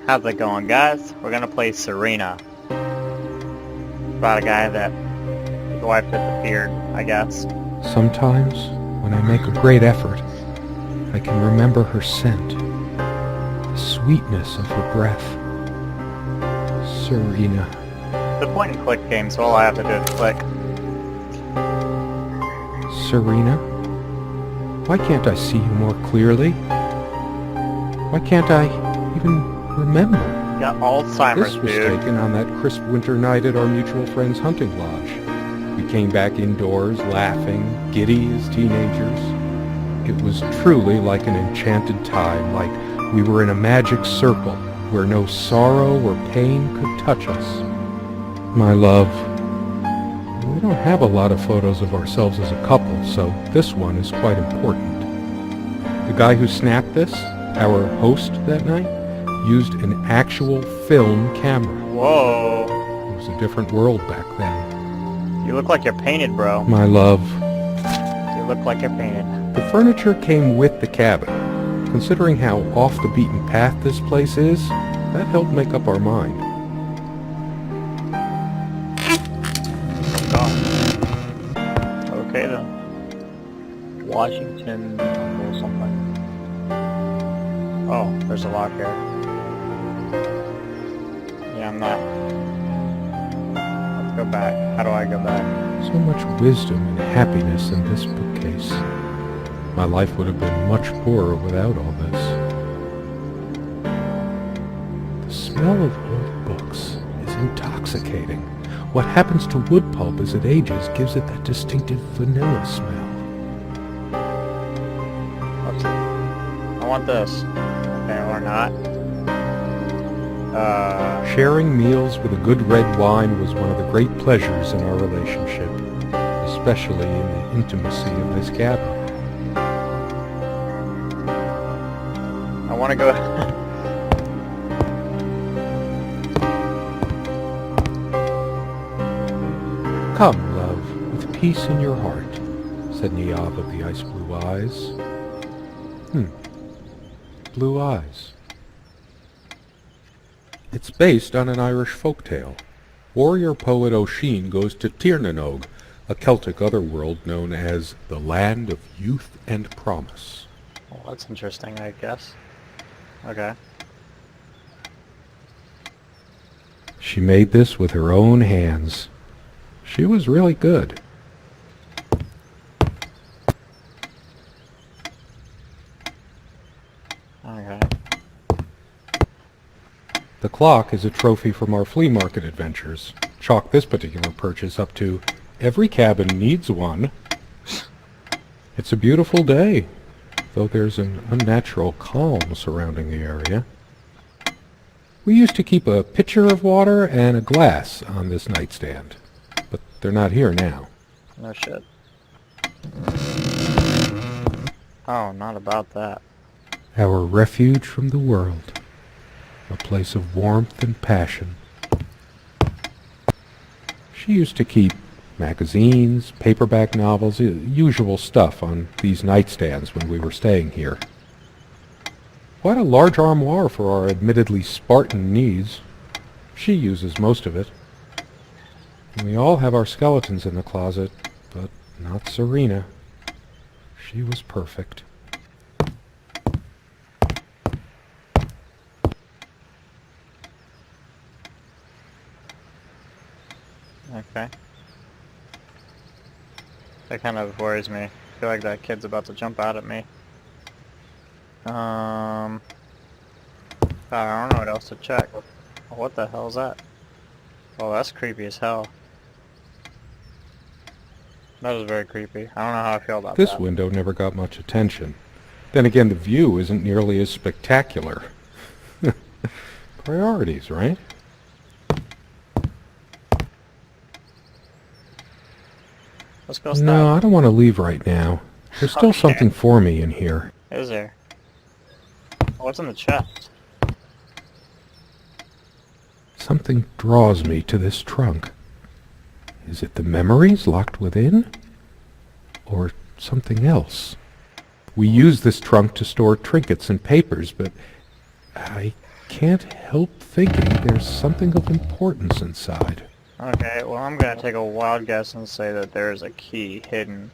How's it going, guys? We're gonna play Serena. About a guy that his wife disappeared, I guess. Sometimes, when I make a great effort, I can remember her scent, the sweetness of her breath. Serena. It's a point-and-click game, so all I have to do is click. Serena? Why can't I see you more clearly? Why can't I even remember? You got Alzheimer's, This was dude. taken on that crisp winter night at our mutual friend's hunting lodge. We came back indoors, laughing, giddy as teenagers. It was truly like an enchanted time, like we were in a magic circle where no sorrow or pain could touch us. My love, we don't have a lot of photos of ourselves as a couple, so this one is quite important. The guy who snapped this, our host that night, used an actual film camera. Whoa. It was a different world back then. You look like you're painted, bro. My love. You look like you're painted. The furniture came with the cabin. Considering how off the beaten path this place is, that helped make up our mind. Oh. Okay then. Washington or something. Oh, there's a lock here. Yeah, I'm not. Let's go back. How do I go back? So much wisdom and happiness in this bookcase. My life would have been much poorer without all this. The smell of old books is intoxicating. What happens to wood pulp as it ages gives it that distinctive vanilla smell. Let's see. I want this. Okay, or not. Sharing meals with a good red wine was one of the great pleasures in our relationship, especially in the intimacy of this cabin. I want to go. Come, love, with peace in your heart, said Niamh of the ice blue eyes. Blue eyes. It's based on an Irish folktale. Warrior poet O'Sheen goes to Tirnanog, a Celtic otherworld known as the Land of Youth and Promise. Well, that's interesting, I guess. Okay. She made this with her own hands. She was really good. Okay. The clock is a trophy from our flea market adventures. Chalk this particular purchase up to, every cabin needs one. It's a beautiful day, though there's an unnatural calm surrounding the area. We used to keep a pitcher of water and a glass on this nightstand, but they're not here now. No shit. Oh, not about that. Our refuge from the world, a place of warmth and passion. She used to keep magazines, paperback novels, usual stuff on these nightstands when we were staying here. Quite a large armoire for our admittedly Spartan needs. She uses most of it. And we all have our skeletons in the closet, but not Serena. She was perfect. Okay. That kind of worries me. I feel like that kid's about to jump out at me. I don't know what else to check. What the hell is that? Oh, that's creepy as hell. That was very creepy. I don't know how I feel about This that. window never got much attention. Then again, the view isn't nearly as spectacular. Priorities, right? Let's go No, I don't want to leave right now. There's still Okay. something for me in here. Is there? What's in the chest? Something draws me to this trunk. Is it the memories locked within? Or something else? We use this trunk to store trinkets and papers, but I can't help thinking there's something of importance inside. Okay, well I'm gonna take a wild guess and say that there's a key hidden.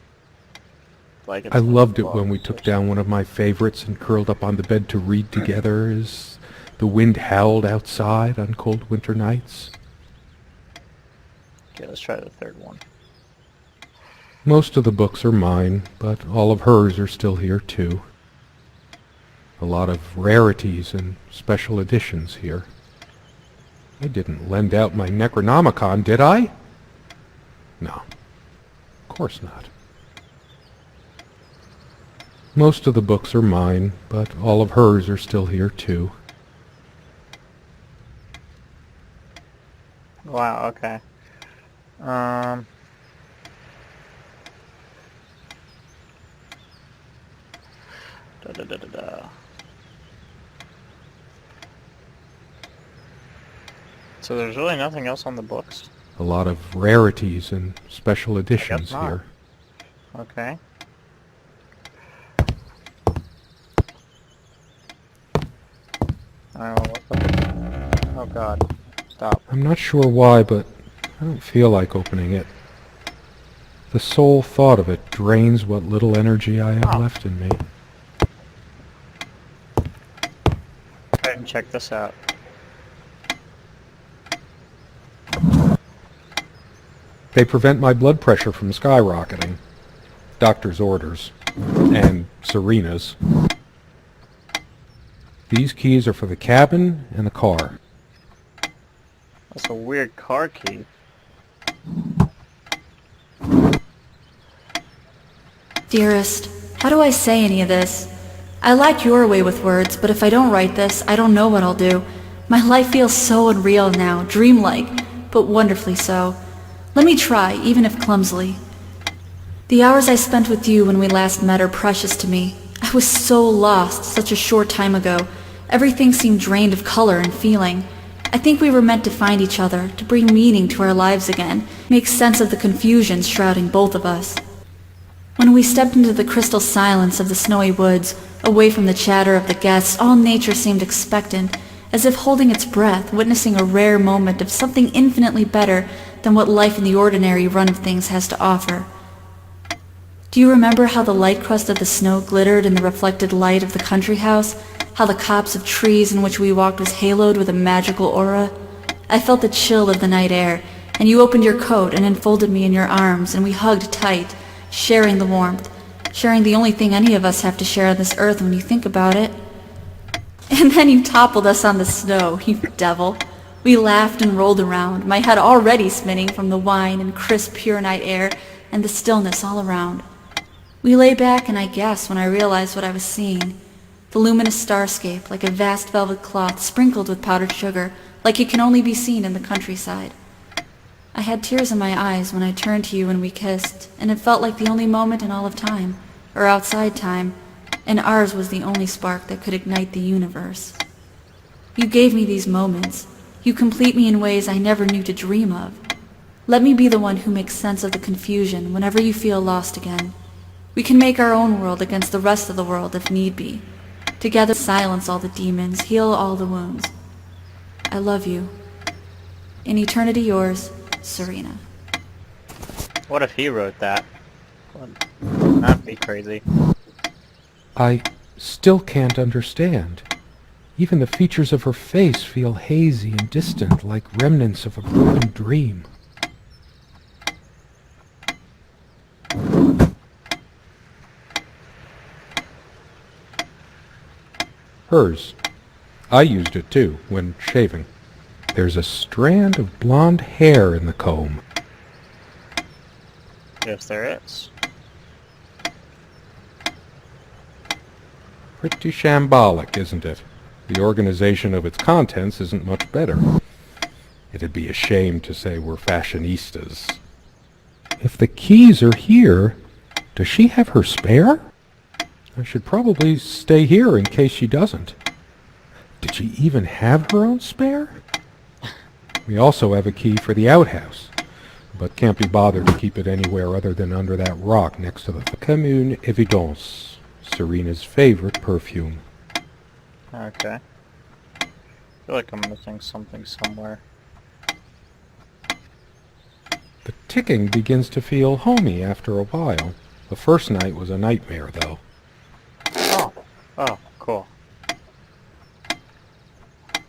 Like it's I in the loved it when we books took or down one of my favorites and curled up on the bed to read together as the wind howled outside on cold winter nights. Okay, let's try the third one. Most of the books are mine, but all of hers are still here too. A lot of rarities and special editions here. I didn't lend out my Necronomicon, did I? No, of course not. Most of the books are mine, but all of hers are still here too. Wow, okay. Da da da da da. So there's really nothing else on the books? A lot of rarities and special editions not. here. Okay. Oh god. Stop. I'm not sure why, but I don't feel like opening it. The sole thought of it drains what little energy I have left in me. Go ahead and check this out. They prevent my blood pressure from skyrocketing. Doctor's orders. And Serena's. These keys are for the cabin and the car. That's a weird car key. Dearest, how do I say any of this? I like your way with words, but if I don't write this, I don't know what I'll do. My life feels so unreal now, dreamlike, but wonderfully so. Let me try, even if clumsily. The hours I spent with you when we last met are precious to me. I was so lost such a short time ago. Everything seemed drained of color and feeling. I think we were meant to find each other, to bring meaning to our lives again, make sense of the confusion shrouding both of us. When we stepped into the crystal silence of the snowy woods, away from the chatter of the guests, all nature seemed expectant, as if holding its breath, witnessing a rare moment of something infinitely better than what life in the ordinary run of things has to offer. Do you remember how the light crust of the snow glittered in the reflected light of the country house? How the copse of trees in which we walked was haloed with a magical aura? I felt the chill of the night air, and you opened your coat and enfolded me in your arms, and we hugged tight, sharing the warmth, sharing the only thing any of us have to share on this earth when you think about it. And then you toppled us on the snow, you devil. We laughed and rolled around, my head already spinning from the wine and crisp, pure night air and the stillness all around. We lay back, and I gasped when I realized what I was seeing. The luminous starscape, like a vast velvet cloth sprinkled with powdered sugar, like it can only be seen in the countryside. I had tears in my eyes when I turned to you and we kissed, and it felt like the only moment in all of time, or outside time, and ours was the only spark that could ignite the universe. You gave me these moments. You complete me in ways I never knew to dream of. Let me be the one who makes sense of the confusion whenever you feel lost again. We can make our own world against the rest of the world if need be. Together silence all the demons, heal all the wounds. I love you. In eternity yours, Serena. What if he wrote that? That'd be crazy. I still can't understand. Even the features of her face feel hazy and distant, like remnants of a broken dream. Hers. I used it too, when shaving. There's a strand of blonde hair in the comb. Yes, there is. Pretty shambolic, isn't it? The organization of its contents isn't much better. It'd be a shame to say we're fashionistas. If the keys are here, does she have her spare? I should probably stay here in case she doesn't. Did she even have her own spare? We also have a key for the outhouse, but can't be bothered to keep it anywhere other than under that rock next to the comme une évidence, Serena's favorite perfume. Okay. feel like I'm missing something somewhere. The ticking begins to feel homey after a while. The first night was a nightmare, though. Oh. Oh, cool.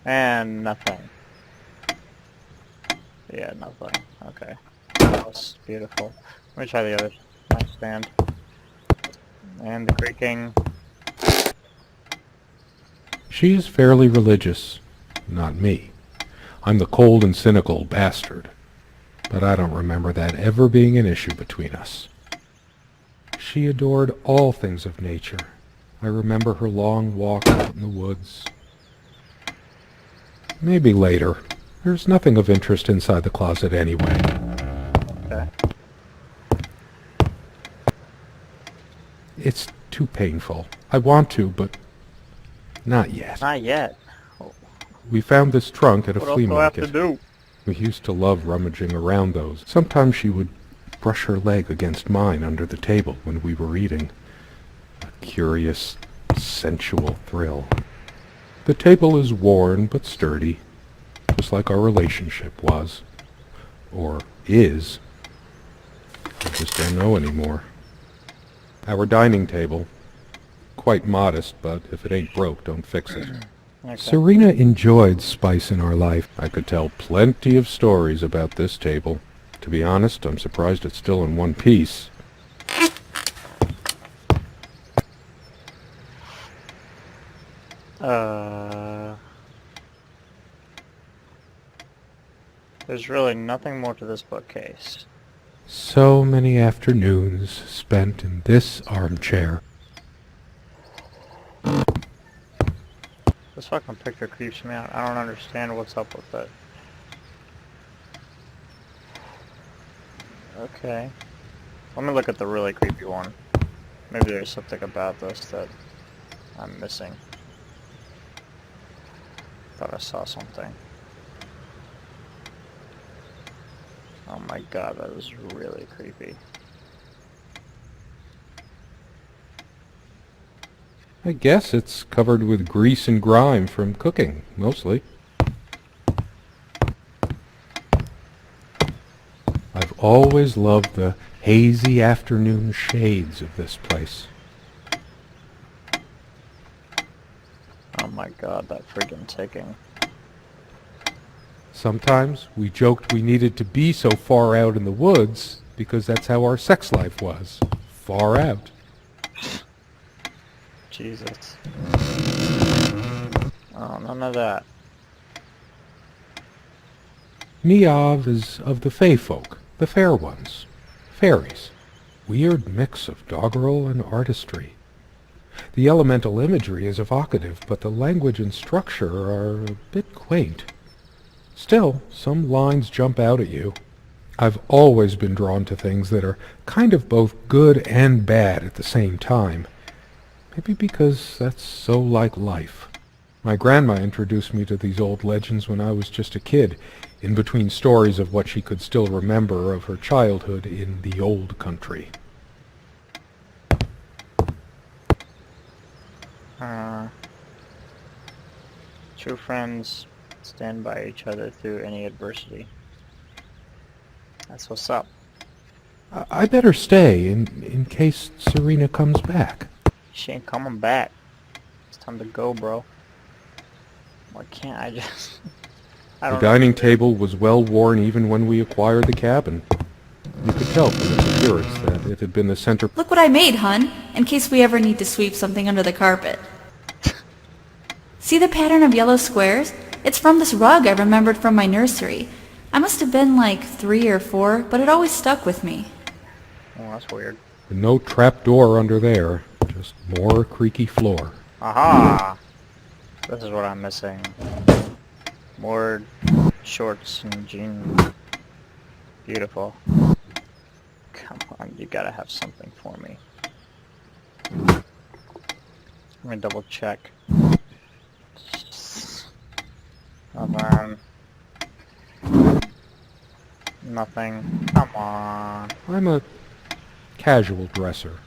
And nothing. Yeah, nothing. Okay. That was beautiful. Let me try the other nightstand. And the creaking. She is fairly religious. Not me. I'm the cold and cynical bastard. But I don't remember that ever being an issue between us. She adored all things of nature. I remember her long walk out in the woods. Maybe later. There's nothing of interest inside the closet anyway. Okay. It's too painful. I want to, but not yet. Not yet. We found this trunk at a What else flea do I have to market. do? We used to love rummaging around those. Sometimes she would brush her leg against mine under the table when we were eating. A curious, sensual thrill. The table is worn but sturdy, just like our relationship was. Or is. I just don't know anymore. Our dining table. Quite modest, but if it ain't broke, don't fix it. Okay. Serena enjoyed spice in our life. I could tell plenty of stories about this table. To be honest, I'm surprised it's still in one piece. There's really nothing more to this bookcase. So many afternoons spent in this armchair. This fucking picture creeps me out. I don't understand what's up with it. Okay. Let me look at the really creepy one. Maybe there's something about this that I'm missing. Thought I saw something. Oh my god, that is really creepy. I guess it's covered with grease and grime from cooking, mostly. I've always loved the hazy afternoon shades of this place. Oh my god, that friggin' ticking. Sometimes we joked we needed to be so far out in the woods because that's how our sex life was. Far out. Jesus. Oh, none of that. Niamh is of the Fey folk, the fair ones. Fairies. Weird mix of doggerel and artistry. The elemental imagery is evocative, but the language and structure are a bit quaint. Still, some lines jump out at you. I've always been drawn to things that are kind of both good and bad at the same time. Maybe because that's so like life. My grandma introduced me to these old legends when I was just a kid, in between stories of what she could still remember of her childhood in the old country. True friends stand by each other through any adversity. That's what's up. I better stay in case Serena comes back. She ain't coming back. It's time to go, bro. Why can't I just... I The don't know. dining table was well worn even when we acquired the cabin. You could tell from its appearance that it had been the center... Look what I made, hun, in case we ever need to sweep something under the carpet. See the pattern of yellow squares? It's from this rug I remembered from my nursery. I must have been like 3 or 4, but it always stuck with me. Oh, that's weird. No trap door under there, just more creaky floor. Aha! This is what I'm missing. More shorts and jeans. Beautiful. Come on, you gotta have something for me. Let me double check. Come on. Nothing. Come on. I'm a casual dresser.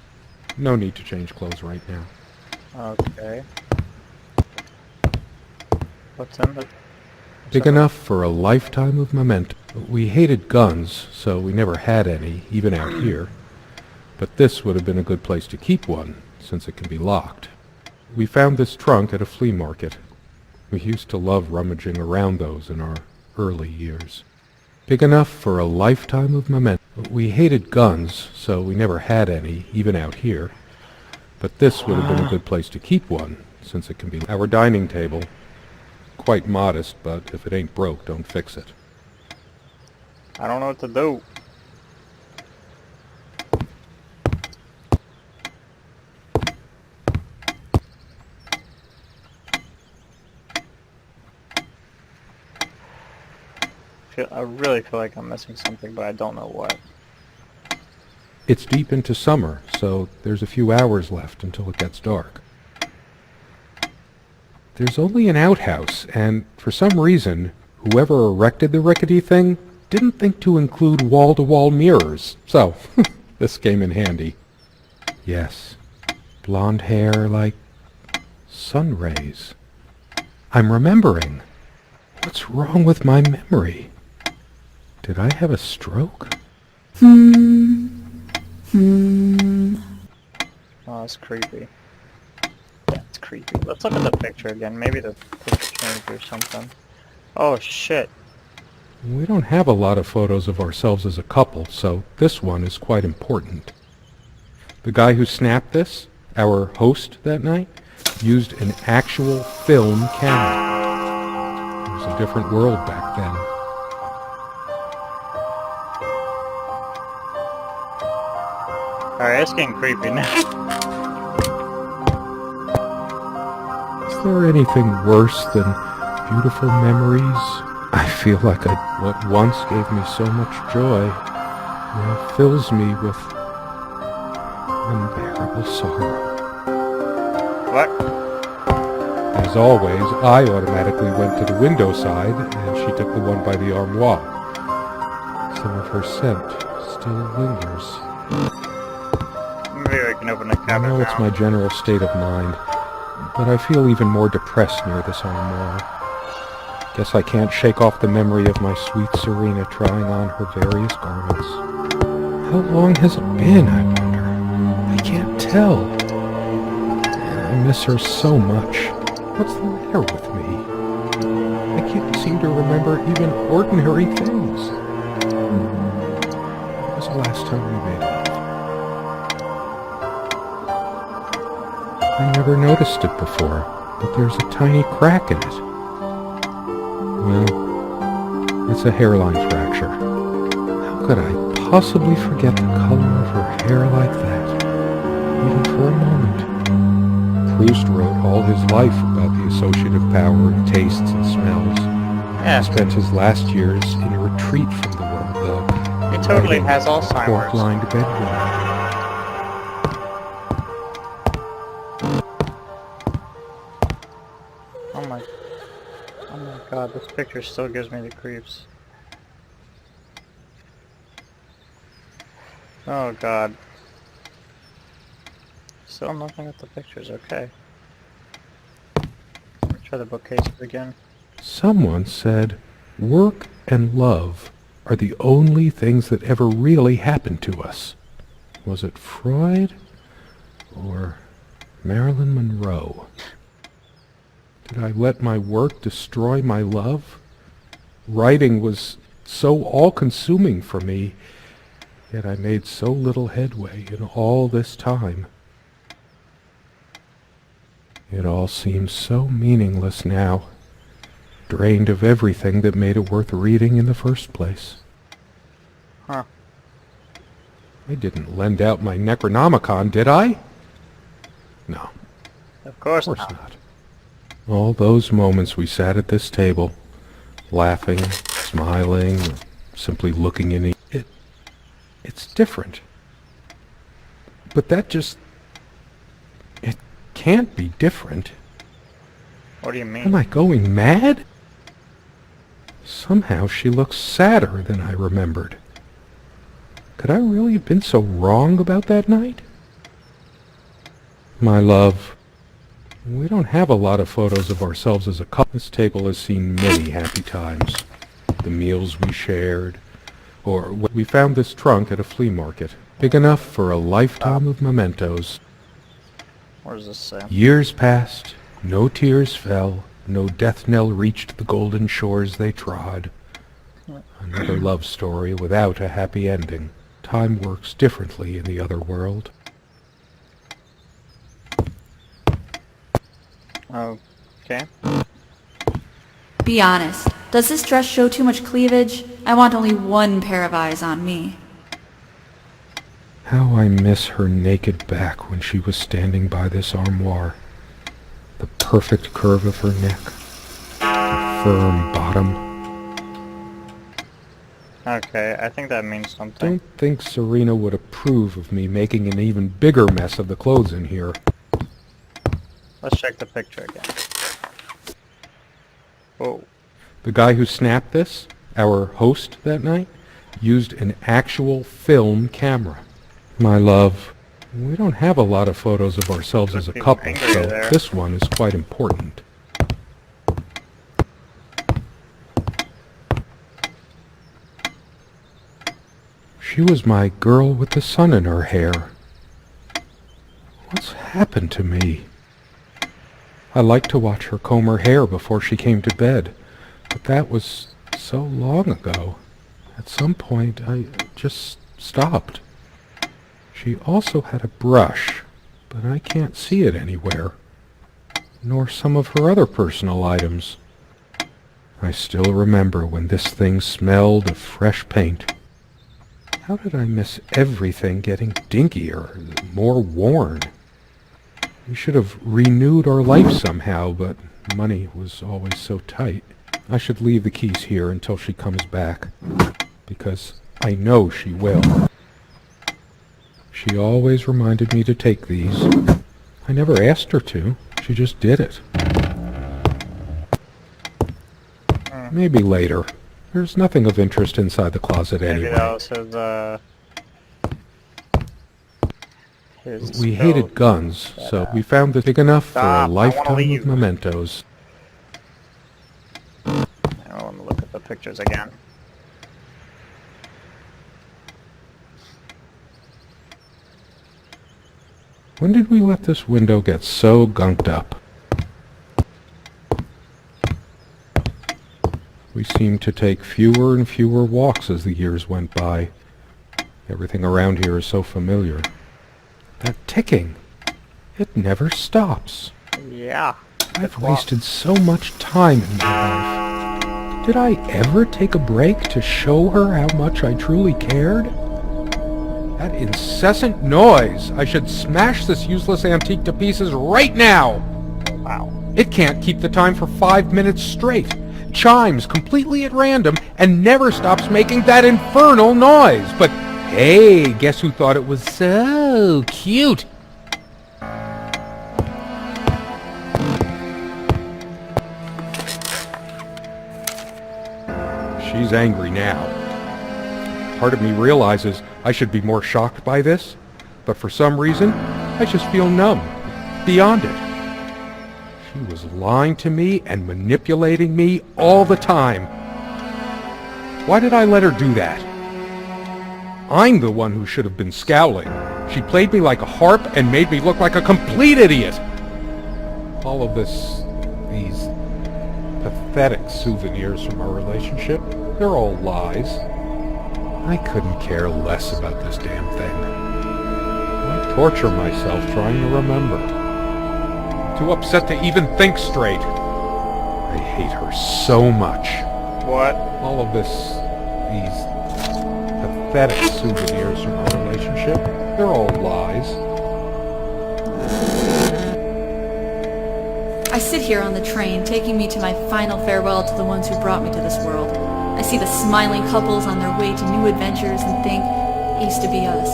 No need to change clothes right now. Okay. What's in the... Big enough for a lifetime of memento. We hated guns, so we never had any, even out here. But this would have been a good place to keep one, since it can be locked. We found this trunk at a flea market. We used to love rummaging around those in our early years. Big enough for a lifetime of memento. We hated guns, so we never had any, even out here. But this would have been a good place to keep one, since it can be... Our dining table. Quite modest, but if it ain't broke, don't fix it. I don't know what to do. I really feel like I'm missing something, but I don't know what. It's deep into summer, so there's a few hours left until it gets dark. There's only an outhouse, and for some reason, whoever erected the rickety thing didn't think to include wall-to-wall mirrors, so this came in handy. Yes, blonde hair like sun rays. I'm remembering. What's wrong with my memory? Did I have a stroke? Oh, that's creepy. Yeah, it's creepy. Let's look at the picture again. Maybe the picture changed or something. Oh, shit. We don't have a lot of photos of ourselves as a couple, so this one is quite important. The guy who snapped this, our host that night, used an actual film camera. It was a different world back then. Alright, it's getting creepy now. Is there anything worse than beautiful memories? I feel like what once gave me so much joy now fills me with unbearable sorrow. What? As always, I automatically went to the window side, and she took the one by the armoire. Some of her scent still lingers. Maybe I can open the I cabinet know it's now. my general state of mind, but I feel even more depressed near this armoire. Guess I can't shake off the memory of my sweet Serena trying on her various garments. How long has it been, I wonder? I can't tell. I miss her so much. What's the matter with me? I can't seem to remember even ordinary things. When was the last time we made love? I never noticed it before, but there's a tiny crack in it. Well, it's a hairline fracture. How could I possibly forget the color of her hair like that, even for a moment? Proust wrote all his life about the associative power of tastes and smells. Yeah. He spent his last years in a retreat from the world, though. He totally writing has a Alzheimer's. cork-lined bedroom. Oh my god, this picture still gives me the creeps. Oh god. Still nothing with the pictures, okay. Let me try the bookcases again. Someone said, work and love are the only things that ever really happened to us. Was it Freud or Marilyn Monroe? Did I let my work destroy my love? Writing was so all-consuming for me, yet I made so little headway in all this time. It all seems so meaningless now, drained of everything that made it worth reading in the first place. Huh. I didn't lend out my Necronomicon, did I? No, Of course of course not. not. All those moments we sat at this table, laughing, smiling, simply looking in it's different. But it can't be different. What do you mean? Am I going mad? Somehow she looks sadder than I remembered. Could I really have been so wrong about that night? My love, We don't have a lot of photos of ourselves as a couple. This table has seen many happy times. The meals we shared, or we found this trunk at a flea market, big enough for a lifetime of mementos. What does this say? Years passed, no tears fell, no death knell reached the golden shores they trod. Another love story without a happy ending. Time works differently in the other world. Okay. Be honest. Does this dress show too much cleavage? I want only one pair of eyes on me. How I miss her naked back when she was standing by this armoire. The perfect curve of her neck. The firm bottom. Okay, I think that means something. Don't think Serena would approve of me making an even bigger mess of the clothes in here. Let's check the picture again. Whoa. The guy who snapped this, our host that night, used an actual film camera. My love, we don't have a lot of photos of ourselves as a couple, so this one is quite important. She was my girl with the sun in her hair. What's happened to me? I liked to watch her comb her hair before she came to bed, but that was so long ago. At some point, I just stopped. She also had a brush, but I can't see it anywhere, nor some of her other personal items. I still remember when this thing smelled of fresh paint. How did I miss everything getting dinkier, more worn? We should have renewed our life somehow, but money was always so tight. I should leave the keys here until she comes back, because I know she will. She always reminded me to take these. I never asked her to. She just did it. Maybe later. There's nothing of interest inside the closet anyway. Maybe that was his We hated guns, so we found this big enough for a lifetime of mementos. I want to look at the pictures again. When did we let this window get so gunked up? We seemed to take fewer and fewer walks as the years went by. Everything around here is so familiar. That ticking, it never stops. Yeah. I've wasted so much time in my life. Did I ever take a break to show her how much I truly cared? That incessant noise! I should smash this useless antique to pieces right now! Wow. It can't keep the time for 5 minutes straight. Chimes completely at random and never stops making that infernal noise. But hey, guess who thought it was so cute? She's angry now. Part of me realizes I should be more shocked by this, but for some reason, I just feel numb, beyond it. She was lying to me and manipulating me all the time. Why did I let her do that? I'm the one who should have been scowling. She played me like a harp and made me look like a complete idiot. All of these pathetic souvenirs from our relationship, they're all lies. I couldn't care less about this damn thing. I torture myself trying to remember. Too upset to even think straight. I hate her so much. What? All of these pathetic souvenirs from our relationship, they're all lies. I sit here on the train, taking me to my final farewell to the ones who brought me to this world. I see the smiling couples on their way to new adventures and think, it used to be us.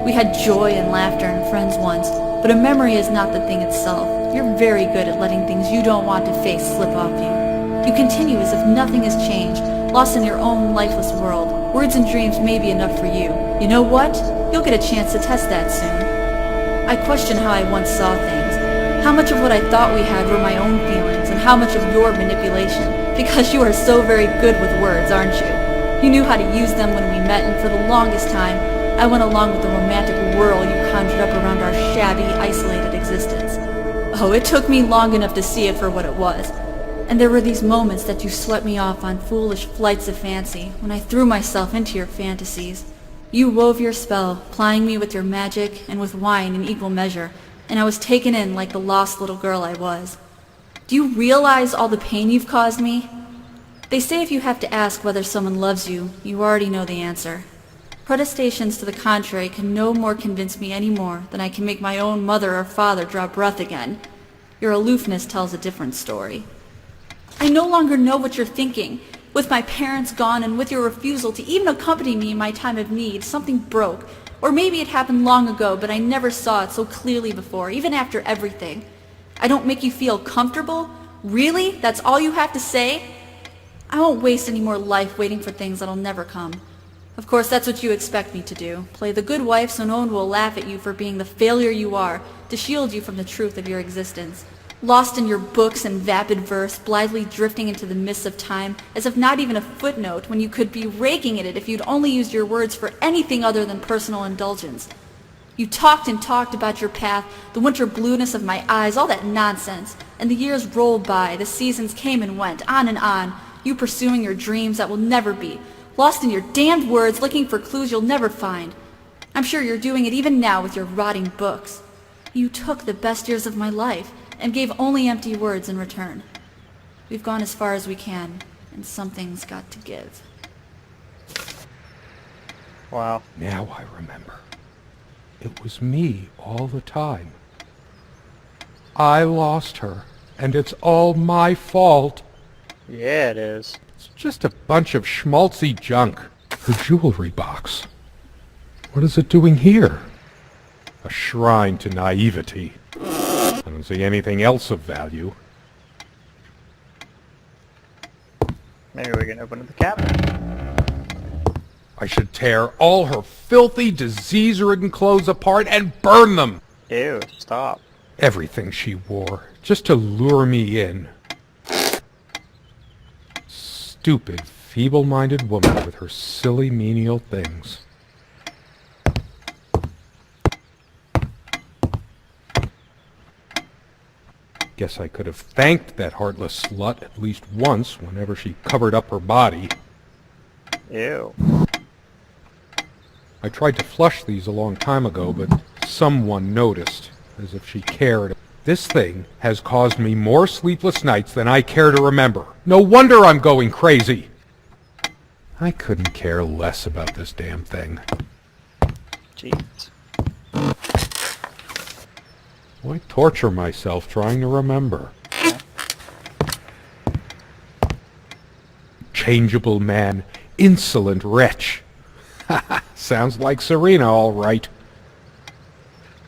We had joy and laughter and friends once, but a memory is not the thing itself. You're very good at letting things you don't want to face slip off you. You continue as if nothing has changed, lost in your own lifeless world. Words and dreams may be enough for you. You know what? You'll get a chance to test that soon. I question how I once saw things. How much of what I thought we had were my own feelings, and how much of your manipulation? Because you are so very good with words, aren't you? You knew how to use them when we met, and for the longest time, I went along with the romantic whirl you conjured up around our shabby, isolated existence. Oh, it took me long enough to see it for what it was. And there were these moments that you swept me off on foolish flights of fancy, when I threw myself into your fantasies. You wove your spell, plying me with your magic and with wine in equal measure, and I was taken in like the lost little girl I was. Do you realize all the pain you've caused me? They say if you have to ask whether someone loves you, you already know the answer. Protestations to the contrary can no more convince me any more than I can make my own mother or father draw breath again. Your aloofness tells a different story. I no longer know what you're thinking. With my parents gone and with your refusal to even accompany me in my time of need, something broke. Or maybe it happened long ago, but I never saw it so clearly before, even after everything. I don't make you feel comfortable? Really? That's all you have to say? I won't waste any more life waiting for things that'll never come. Of course, that's what you expect me to do. Play the good wife so no one will laugh at you for being the failure you are, to shield you from the truth of your existence. Lost in your books and vapid verse, blithely drifting into the mists of time, as if not even a footnote, when you could be raking at it if you'd only used your words for anything other than personal indulgence. You talked and talked about your path, the winter blueness of my eyes, all that nonsense. And the years rolled by, the seasons came and went, on, you pursuing your dreams that will never be, lost in your damned words, looking for clues you'll never find. I'm sure you're doing it even now with your rotting books. You took the best years of my life, and gave only empty words in return. We've gone as far as we can, and something's got to give. Wow. Now I remember. It was me all the time. I lost her, and it's all my fault. Yeah, it is. It's just a bunch of schmaltzy junk. Her jewelry box. What is it doing here? A shrine to naivety. I don't see anything else of value. Maybe we can open up the cabinet. I should tear all her filthy, disease-ridden clothes apart and burn them! Ew, stop. Everything she wore, just to lure me in. Stupid, feeble-minded woman with her silly, menial things. Guess I could have thanked that heartless slut at least once whenever she covered up her body. Ew. I tried to flush these a long time ago, but someone noticed, as if she cared. This thing has caused me more sleepless nights than I care to remember. No wonder I'm going crazy! I couldn't care less about this damn thing. Jeez. Why torture myself trying to remember? Changeable man, insolent wretch. Sounds like Serena, all right.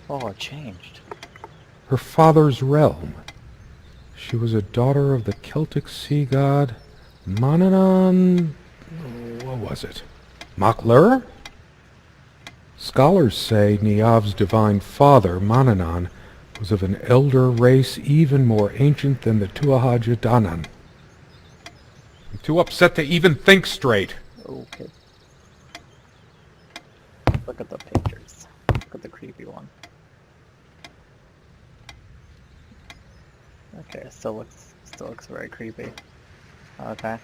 Oh, it changed. Her father's realm. She was a daughter of the Celtic sea god Manannán. What was it? Maclur? Scholars say Niamh's divine father, Manannán, was of an elder race even more ancient than the Tuatha Danann. I'm too upset to even think straight. Okay. Look at the pictures. Look at the creepy one. Okay, it still looks very creepy. Okay.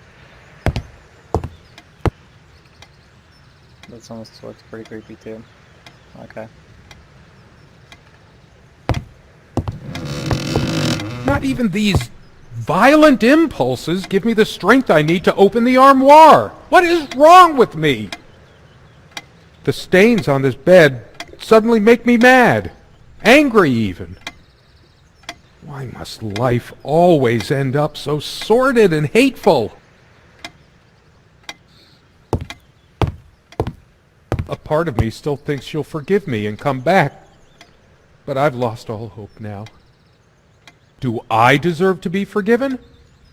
This one still looks pretty creepy too. Okay. Not even these violent impulses give me the strength I need to open the armoire. What is wrong with me? The stains on this bed suddenly make me mad. Angry even. Why must life always end up so sordid and hateful? A part of me still thinks she'll forgive me and come back. But I've lost all hope now. Do I deserve to be forgiven?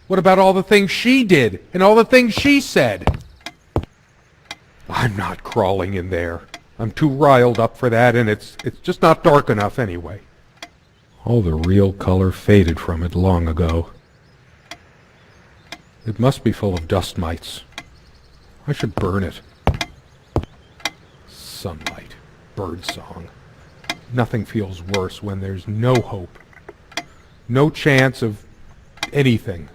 What about all the things she did and all the things she said? I'm not crawling in there. I'm too riled up for that, and it's just not dark enough anyway. All the real color faded from it long ago. It must be full of dust mites. I should burn it. Sunlight, birdsong. Nothing feels worse when there's no hope. No chance of anything.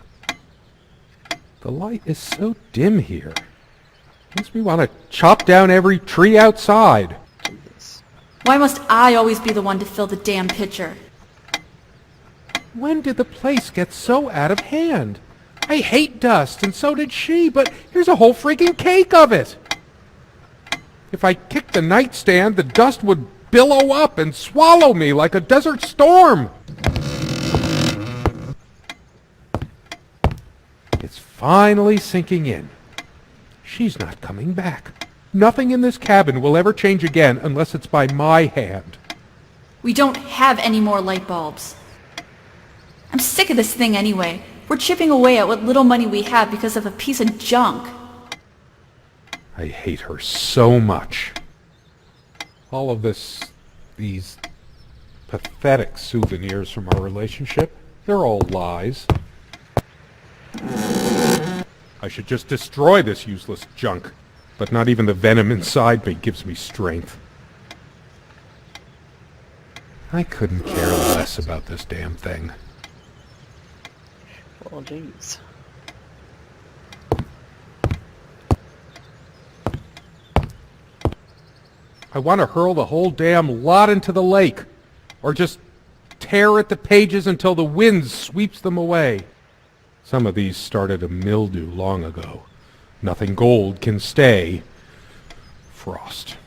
The light is so dim here. Makes me want to chop down every tree outside. Jesus. Why must I always be the one to fill the damn pitcher? When did the place get so out of hand? I hate dust, and so did she, but here's a whole freaking cake of it. If I kicked the nightstand, the dust would billow up and swallow me like a desert storm. It's finally sinking in. She's not coming back. Nothing in this cabin will ever change again unless it's by my hand. We don't have any more light bulbs. I'm sick of this thing anyway. We're chipping away at what little money we have because of a piece of junk. I hate her so much. All of these pathetic souvenirs from our relationship, they're all lies. I should just destroy this useless junk, but not even the venom inside me gives me strength. I couldn't care less about this damn thing. Well, jeez. I want to hurl the whole damn lot into the lake, or just tear at the pages until the wind sweeps them away. Some of these started a mildew long ago. Nothing gold can stay. Frost.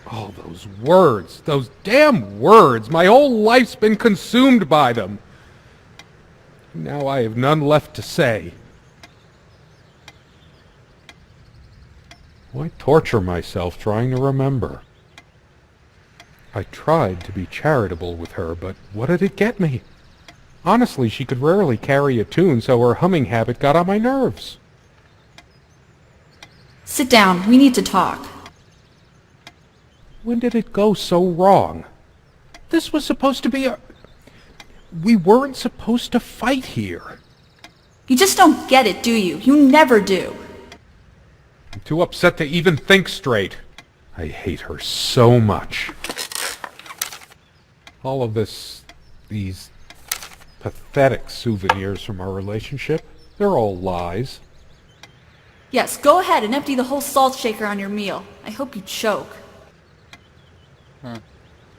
All those words, those damn words, my whole life's been consumed by them. Now I have none left to say. Why torture myself trying to remember? I tried to be charitable with her, but what did it get me? Honestly, she could rarely carry a tune, so her humming habit got on my nerves. Sit down. We need to talk. When did it go so wrong? This was supposed to be a... We weren't supposed to fight here. You just don't get it, do you? You never do. I'm too upset to even think straight. I hate her so much. All of these pathetic souvenirs from our relationship, they're all lies. Yes, go ahead and empty the whole salt shaker on your meal. I hope you choke.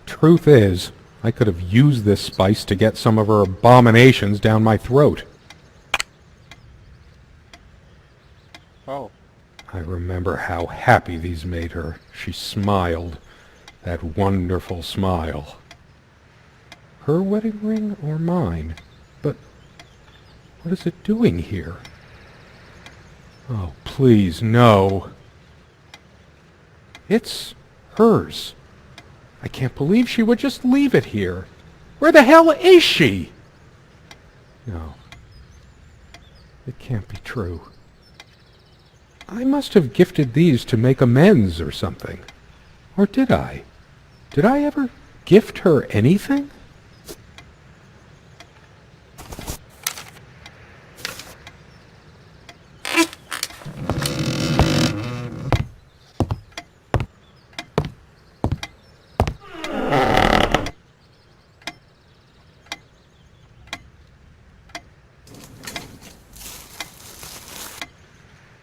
Truth is, I could have used this spice to get some of her abominations down my throat. Oh. I remember how happy these made her. She smiled. That wonderful smile. Her wedding ring or mine? But what is it doing here? Oh, please, no. It's hers. I can't believe she would just leave it here. Where the hell is she? No. It can't be true. I must have gifted these to make amends or something. Or did I? Did I ever gift her anything?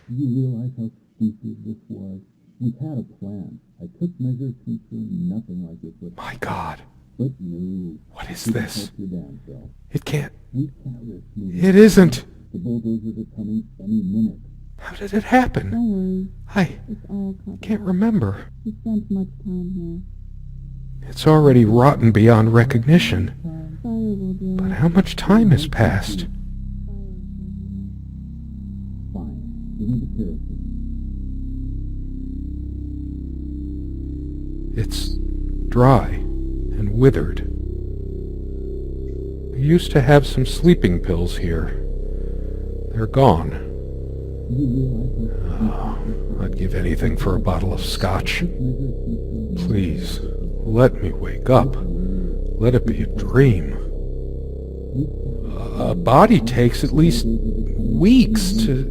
Do you realize how stupid this was? We had a plan. I took measures to ensure nothing like this would My God. But no. What is Didn't this? help your damn self. It can't... We can't risk moving. It isn't. The bulldozers are coming any minute. How did it happen? Don't worry, I it's all covered. can't remember. We spent much time here. It's already rotten beyond recognition. Fire will do But it. how much time has passed? Fine. Give me the kerosene. It's dry and withered. I used to have some sleeping pills here. They're gone. Do you realize how I'd give anything for a bottle of scotch. measures to ensure Please, Let me wake up. Let it be a dream. A body takes at least weeks to...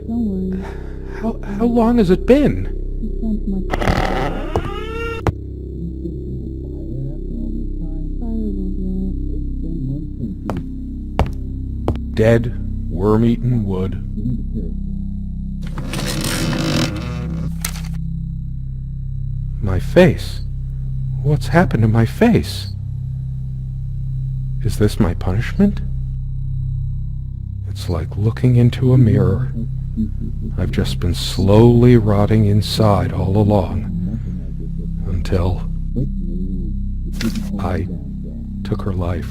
Don't worry. How long has it been? You spent much time. Fire will do it. Dead, worm-eaten wood. My face. What's happened to my face? Is this my punishment? It's like looking into a mirror. I've just been slowly rotting inside all along. Until I took her life.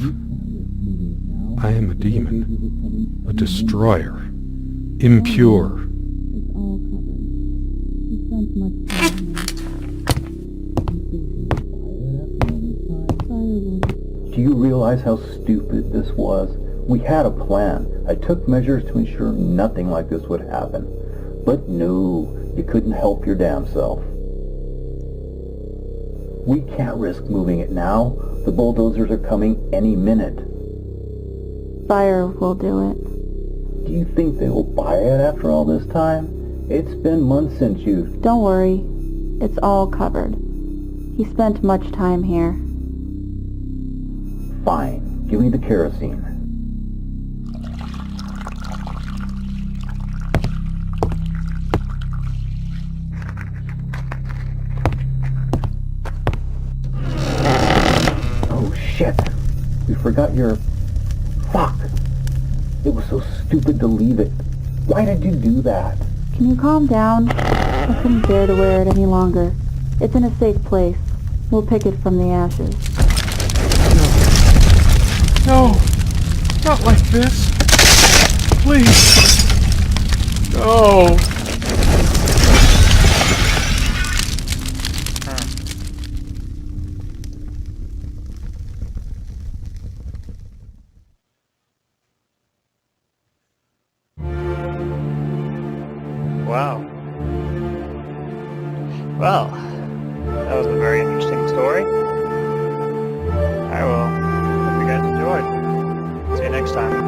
I am a demon. A destroyer. Impure. It's all covered. You spent much time here. Fire will do Do you realize how stupid this was? We had a plan. I took measures to ensure nothing like this would happen. But no, you couldn't help your damn self. We can't risk moving it now. The bulldozers are coming any minute. Fire will do it. Do you think they will buy it after all this time? It's been months since you... Don't worry. It's all covered. He spent much time here. Fine. Give me the kerosene. Oh shit. We forgot your... Fuck. It was so stupid to leave it. Why did you do that? Can you calm down? I couldn't bear to wear it any longer. It's in a safe place. We'll pick it from the ashes. No, not like this. Please. No. Wow. Well, that was a very interesting story. I will hope you guys enjoyed. See you next time.